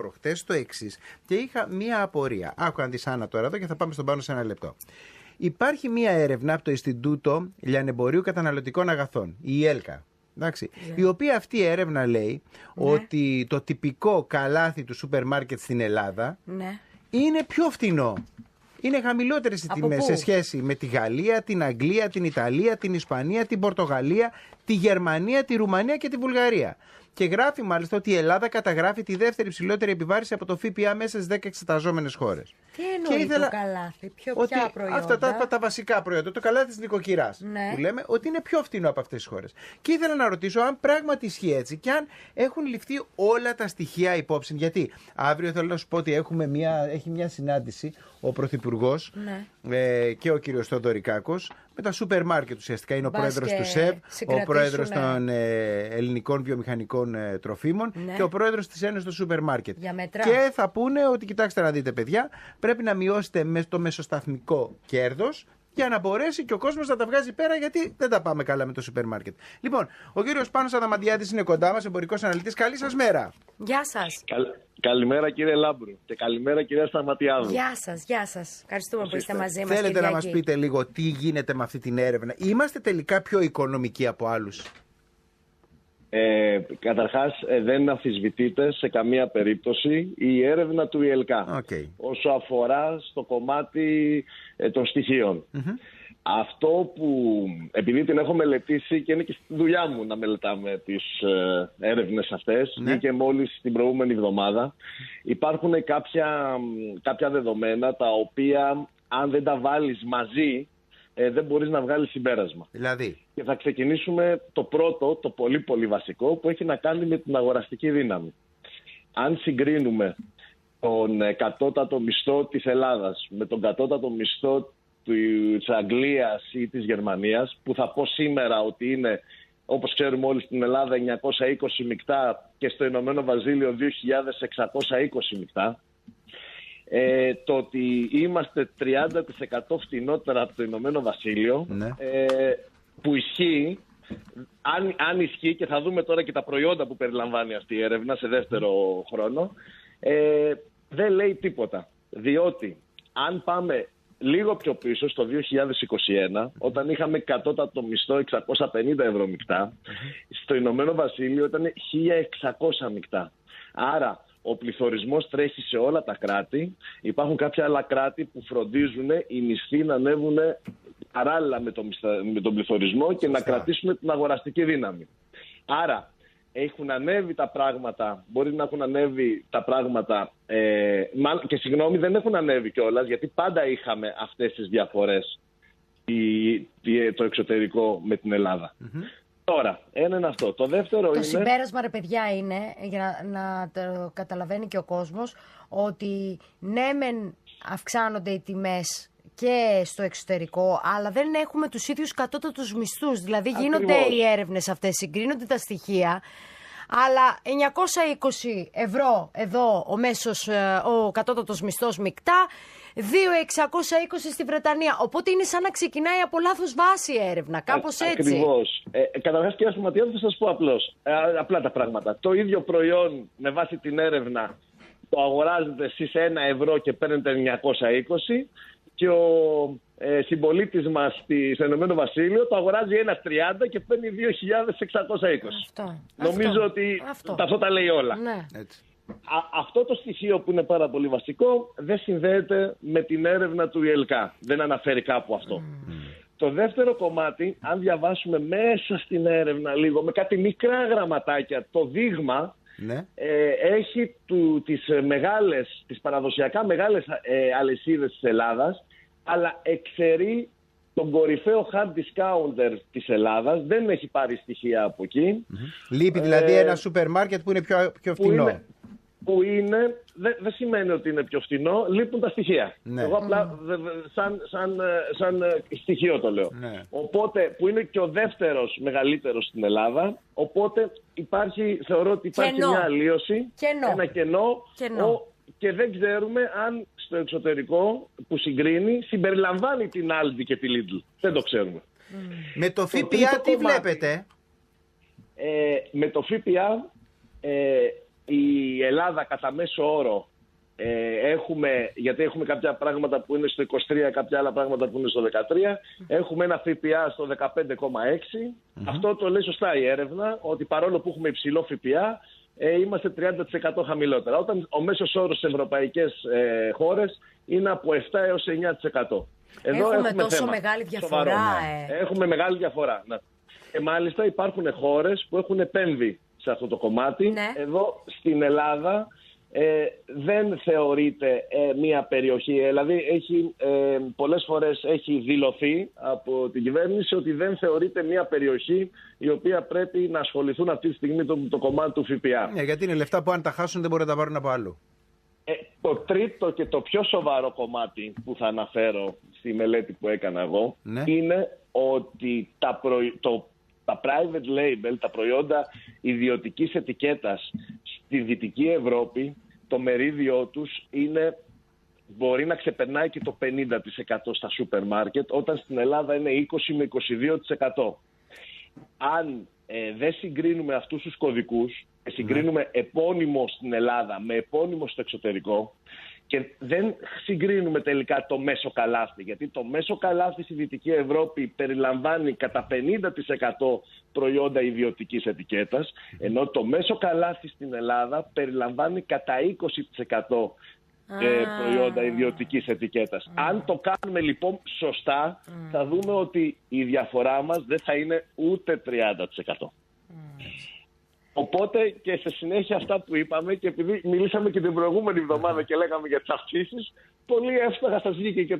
προχτές το εξής και είχα μία απορία. Άκου αν δεις, Άννα, τώρα εδώ και θα πάμε στον Πάνο σε ένα λεπτό. Υπάρχει μία έρευνα από το Ινστιτούτο Λιανεμπορίου Καταναλωτικών Αγαθών, η ΕΛΚΑ. Εντάξει, η οποία αυτή η έρευνα λέει ότι το τυπικό καλάθι του σούπερ μάρκετ στην Ελλάδα είναι πιο φτηνό. Είναι χαμηλότερες οι τιμές σε σχέση με τη Γαλλία, την Αγγλία, την Ιταλία, την Ισπανία, την Πορτογαλία, τη Γερμανία, τη Ρουμανία και τη Βουλγαρία. Και γράφει μάλιστα ότι η Ελλάδα καταγράφει τη δεύτερη ψηλότερη επιβάρηση από το ΦΠΑ μέσα στις 10 εξεταζόμενες χώρες. Τι εννοεί το καλάθι, ποια προϊόντα? Αυτά τα βασικά προϊόντα, το καλάθι της νοικοκυράς, που λέμε ότι είναι πιο φθηνό από αυτές τις χώρες. Και ήθελα να ρωτήσω αν πράγματι ισχύει έτσι και αν έχουν ληφθεί όλα τα στοιχεία υπόψη. Γιατί αύριο θέλω να σου πω ότι έχει μια συνάντηση ο Πρωθυπουργός και ο κύριος Θοδωρικάκος με τα σούπερ μάρκετ ουσιαστικά. Είναι ο πρόεδρος του ΣΕΒ, ο πρόεδρος των ελληνικών βιομηχανικών τροφίμων και ο πρόεδρος της Ένωσης των Σούπερ Μάρκετ. Και θα πούνε ότι κοιτάξτε να δείτε, παιδιά, πρέπει να μειώσετε το μεσοσταθμικό κέρδος για να μπορέσει και ο κόσμος να τα βγάζει πέρα, γιατί δεν τα πάμε καλά με το σούπερ μάρκετ. Λοιπόν, ο κύριος Πάνος Αδαμαντιάδης είναι κοντά μας, εμπορικός αναλυτής. Καλή σας μέρα. Γεια σας. Καλημέρα κύριε Λάμπρου και καλημέρα κυρία Σταματιάδου. Γεια σας. Ευχαριστούμε που είστε μαζί μας. Θέλετε να μας πείτε λίγο τι γίνεται με αυτή την έρευνα? Είμαστε τελικά πιο οικονομικοί από άλλους? Καταρχάς δεν αμφισβητείται σε καμία περίπτωση η έρευνα του ΙΕΛΚΑ όσο αφορά στο κομμάτι των στοιχείων. Αυτό που, επειδή την έχω μελετήσει και είναι και στη δουλειά μου να μελετάμε τις έρευνες αυτές, βγήκε μόλις την προηγούμενη εβδομάδα, υπάρχουν κάποια δεδομένα τα οποία αν δεν τα βάλεις μαζί δεν μπορείς να βγάλεις συμπέρασμα. Δηλαδή? Και θα ξεκινήσουμε το πρώτο, το πολύ πολύ βασικό, που έχει να κάνει με την αγοραστική δύναμη. Αν συγκρίνουμε τον κατώτατο μισθό της Ελλάδας με τον κατώτατο μισθό της Αγγλίας ή της Γερμανίας, που θα πω σήμερα ότι είναι, όπως ξέρουμε όλοι, στην Ελλάδα 920 μεικτά και στο Ηνωμένο Βασίλειο 2.620 μεικτά, το ότι είμαστε 30% φτηνότερα από το Ηνωμένο Βασίλειο, που ισχύει, αν ισχύει, και θα δούμε τώρα και τα προϊόντα που περιλαμβάνει αυτή η έρευνα σε δεύτερο χρόνο, δεν λέει τίποτα. Διότι αν πάμε λίγο πιο πίσω, στο 2021, όταν είχαμε κατώτατο μισθό 650 ευρώ μεικτά, στο Ηνωμένο Βασίλειο ήταν 1.600 μεικτά. Άρα ο πληθωρισμός τρέχει σε όλα τα κράτη. Υπάρχουν κάποια άλλα κράτη που φροντίζουν οι μισθοί να ανέβουν παράλληλα με τον πληθωρισμό και να κρατήσουν την αγοραστική δύναμη. Άρα έχουν ανέβει τα πράγματα, μπορεί να έχουν ανέβει τα πράγματα, και συγγνώμη, δεν έχουν ανέβει κιόλας, γιατί πάντα είχαμε αυτές τις διαφορές το εξωτερικό με την Ελλάδα. Τώρα, ένα είναι αυτό. Το δεύτερο είναι... Το συμπέρασμα, ρε παιδιά, είναι, για να το καταλαβαίνει και ο κόσμος, ότι ναι μεν αυξάνονται οι τιμές και στο εξωτερικό, αλλά δεν έχουμε τους ίδιους κατώτατους μισθούς. Δηλαδή γίνονται οι έρευνες αυτές, συγκρίνονται τα στοιχεία, αλλά 920 ευρώ εδώ ο κατώτατος μισθός μεικτά, 2.620 στη Βρετανία. Οπότε είναι σαν να ξεκινάει από λάθος βάση η έρευνα, κάπως έτσι. Ακριβώς. Καταρχάς, κυρία Σταματιάδου, θα σας πω απλά τα πράγματα. Το ίδιο προϊόν με βάση την έρευνα το αγοράζετε εσείς 1 ευρώ και παίρνετε 920, και ο συμπολίτης μας στο Ηνωμένο Βασίλειο το αγοράζει 1,30 και παίρνει 2.620. Νομίζω ότι αυτό τα λέει όλα. Ναι. Έτσι. Αυτό το στοιχείο που είναι πάρα πολύ βασικό δεν συνδέεται με την έρευνα του ΙΕΛΚΑ. Δεν αναφέρει κάπου αυτό. Το δεύτερο κομμάτι, αν διαβάσουμε μέσα στην έρευνα λίγο, με κάτι μικρά γραμματάκια, το δείγμα έχει τις παραδοσιακά μεγάλες αλυσίδες της Ελλάδας, αλλά εξαιρεί τον κορυφαίο hard discounter της Ελλάδας. Δεν έχει πάρει στοιχεία από εκεί. Λείπει δηλαδή ένα σούπερ μάρκετ που είναι πιο φτηνό. Δεν σημαίνει ότι είναι πιο φτηνό, λείπουν τα στοιχεία. Εγώ απλά σαν στοιχείο το λέω. Οπότε, που είναι και ο δεύτερος μεγαλύτερος στην Ελλάδα, οπότε θεωρώ ότι υπάρχει μια αλλίωση, ένα κενό. Και δεν ξέρουμε αν στο εξωτερικό που συγκρίνει συμπεριλαμβάνει την Aldi και τη Lidl. Δεν το ξέρουμε. Με το ΦΠΑ τι βλέπετε? Με το ΦΠΑ η Ελλάδα κατά μέσο όρο γιατί έχουμε κάποια πράγματα που είναι στο 23, κάποια άλλα πράγματα που είναι στο 13, έχουμε ένα ΦΠΑ στο 15,6. Αυτό το λέει σωστά η έρευνα, ότι παρόλο που έχουμε υψηλό ΦΠΑ, είμαστε 30% χαμηλότερα. Όταν ο μέσος όρος σε ευρωπαϊκές χώρες είναι από 7 έως 9%. Εδώ έχουμε τόσο θέμα. μεγάλη διαφορά. Έχουμε μεγάλη διαφορά. Ναι. Και μάλιστα υπάρχουν χώρες που έχουν επέμβει σε αυτό το κομμάτι. Ναι. Εδώ στην Ελλάδα δεν θεωρείται μια περιοχή, δηλαδή πολλές φορές έχει δηλωθεί από την κυβέρνηση ότι δεν θεωρείται μια περιοχή η οποία πρέπει να ασχοληθούν αυτή τη στιγμή το κομμάτι του ΦΠΑ. Ναι, γιατί είναι λεφτά που αν τα χάσουν δεν μπορούν να τα πάρουν από αλλού. Το τρίτο και το πιο σοβαρό κομμάτι που θα αναφέρω στη μελέτη που έκανα εγώ, ναι, είναι ότι τα private label, τα προϊόντα ιδιωτικής ετικέτας στη Δυτική Ευρώπη, το μερίδιό τους μπορεί να ξεπερνάει και το 50% στα σούπερ μάρκετ, όταν στην Ελλάδα είναι 20 με 22%. Αν δεν συγκρίνουμε αυτούς τους κωδικούς, συγκρίνουμε επώνυμο στην Ελλάδα με επώνυμο στο εξωτερικό και δεν συγκρίνουμε τελικά το μέσο καλάθι, γιατί το μέσο καλάθι στη Δυτική Ευρώπη περιλαμβάνει κατά 50% προϊόντα ιδιωτικής ετικέτας, ενώ το μέσο καλάθι στην Ελλάδα περιλαμβάνει κατά 20% προϊόντα ιδιωτικής ετικέτας. Αν το κάνουμε λοιπόν σωστά, θα δούμε ότι η διαφορά μας δεν θα είναι ούτε 30%. Οπότε και σε συνέχεια αυτά που είπαμε, και επειδή μιλήσαμε και την προηγούμενη εβδομάδα και λέγαμε για τις αυξήσεις, πολύ εύστοχα σας βγήκε και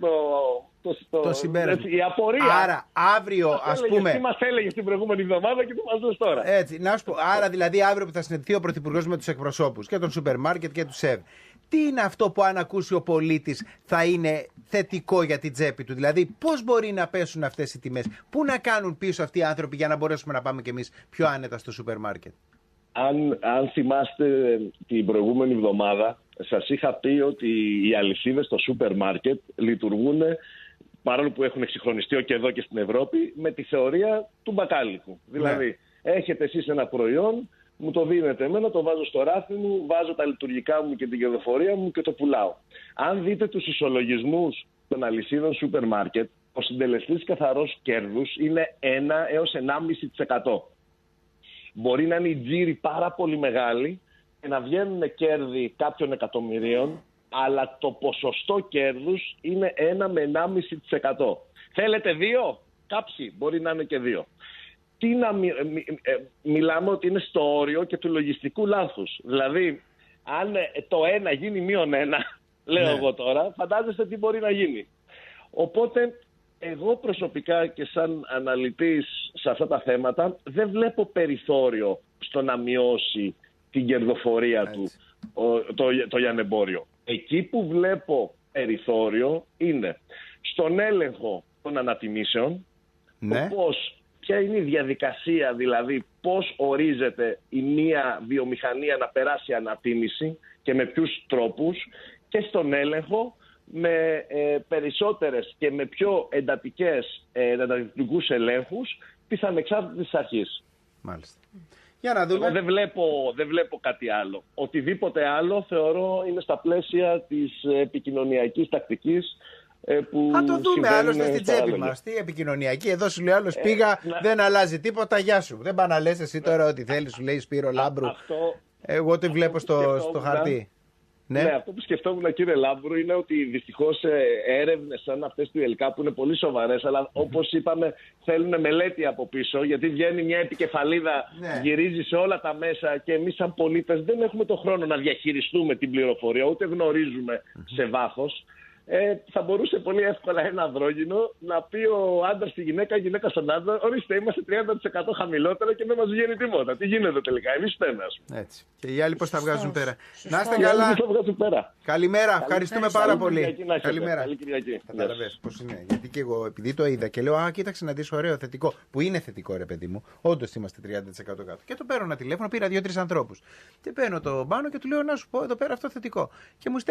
το συμπέρασμα. Η απορία. Άρα αύριο, ας πούμε. Τι μας έλεγε την προηγούμενη εβδομάδα και τι μας λες τώρα. Έτσι, να σου πω. Άρα δηλαδή αύριο που θα συναντηθεί ο Πρωθυπουργός με τους εκπροσώπους και των σούπερ μάρκετ και του ΣΕΒ, τι είναι αυτό που αν ακούσει ο πολίτης θα είναι θετικό για την τσέπη του? Δηλαδή πώς μπορεί να πέσουν αυτές οι τιμές? Πού να κάνουν πίσω αυτοί οι άνθρωποι για να μπορέσουμε να πάμε κι εμείς πιο άνετα στο σούπερ μάρκετ? Αν θυμάστε την προηγούμενη εβδομάδα, σας είχα πει ότι οι αλυσίδες στο σούπερ μάρκετ λειτουργούν, παρόλο που έχουν εξυγχρονιστεί και εδώ και στην Ευρώπη, με τη θεωρία του μπακάλικου. Ναι. Δηλαδή, έχετε εσείς ένα προϊόν, μου το δίνετε εμένα, το βάζω στο ράφι μου, βάζω τα λειτουργικά μου και την κερδοφορία μου και το πουλάω. Αν δείτε τους ισολογισμούς των αλυσίδων σούπερ μάρκετ, ο συντελεστής καθαρός κέρδους είναι 1 έως 1,5%. Μπορεί να είναι οι τζίροι πάρα πολύ μεγάλοι και να βγαίνουν κέρδη κάποιων εκατομμυρίων, αλλά το ποσοστό κέρδους είναι 1 με 1,5%. Θέλετε 2? Κάποιοι μπορεί να είναι και 2. Μιλάμε ότι είναι στο όριο και του λογιστικού λάθους. Δηλαδή, αν το 1 γίνει -1, λέω εγώ τώρα, φαντάζεστε τι μπορεί να γίνει. Οπότε, εγώ προσωπικά και σαν αναλυτής σε αυτά τα θέματα δεν βλέπω περιθώριο στο να μειώσει την κερδοφορία του το λιανεμπόριο. Εκεί που βλέπω περιθώριο είναι στον έλεγχο των ανατιμήσεων, ποια είναι η διαδικασία, δηλαδή πώς ορίζεται η μία βιομηχανία να περάσει ανατίμηση και με ποιους τρόπους, και στον έλεγχο με περισσότερες και με πιο εντατικούς ελέγχους της ανεξάρτητης αρχής. Μάλιστα. Για να δούμε. Δεν βλέπω κάτι άλλο. Οτιδήποτε άλλο θεωρώ είναι στα πλαίσια της επικοινωνιακής τακτικής που θα το δούμε άλλωστε στην τσέπη μας. Τι επικοινωνιακή? Εδώ σου λέει άλλος πήγα, δεν αλλάζει τίποτα, γεια σου. Δεν πάνε να λες εσύ τώρα ό,τι θέλεις, σου λέει Σπύρο Λάμπρου. Εγώ το βλέπω στο χαρτί. Ναι, αυτό που σκεφτόμουν, κύριε Λάμπρου, είναι ότι δυστυχώς έρευνες σαν αυτές του ΕΛΚΑ, που είναι πολύ σοβαρές, αλλά όπως είπαμε θέλουν μελέτη από πίσω, γιατί βγαίνει μια επικεφαλίδα, γυρίζει σε όλα τα μέσα και εμείς σαν πολίτες δεν έχουμε το χρόνο να διαχειριστούμε την πληροφορία, ούτε γνωρίζουμε σε βάθος. Θα μπορούσε πολύ εύκολα ένα ανδρόγυνο να πει ο άντρας στη γυναίκα, η γυναίκα στον άντρα, ορίστε, είμαστε 30% χαμηλότερα και δεν μας βγαίνει τίποτα. Τι γίνεται τελικά? Εμείς φταίμε, ας πούμε. Έτσι. Και οι άλλοι πώς θα βγάζουν πέρα? Να είστε καλά. Καλημέρα. Ευχαριστούμε πάρα πολύ. Καλημέρα. Καταλαβαίνεις πώς είναι. Γιατί και εγώ, επειδή το είδα και λέω, κοίταξε να δεις, ωραίο, θετικό. Που είναι θετικό, ρε παιδί μου. Όντως είμαστε 30% κάτω. Και το παίρνω ένα τηλέφωνο, πήρα 2-3 ανθρώπους. Και παίρνω το μπάνο και του λέω, να σου πω εδώ πέρα αυτό θετικό. Και μου στέλνει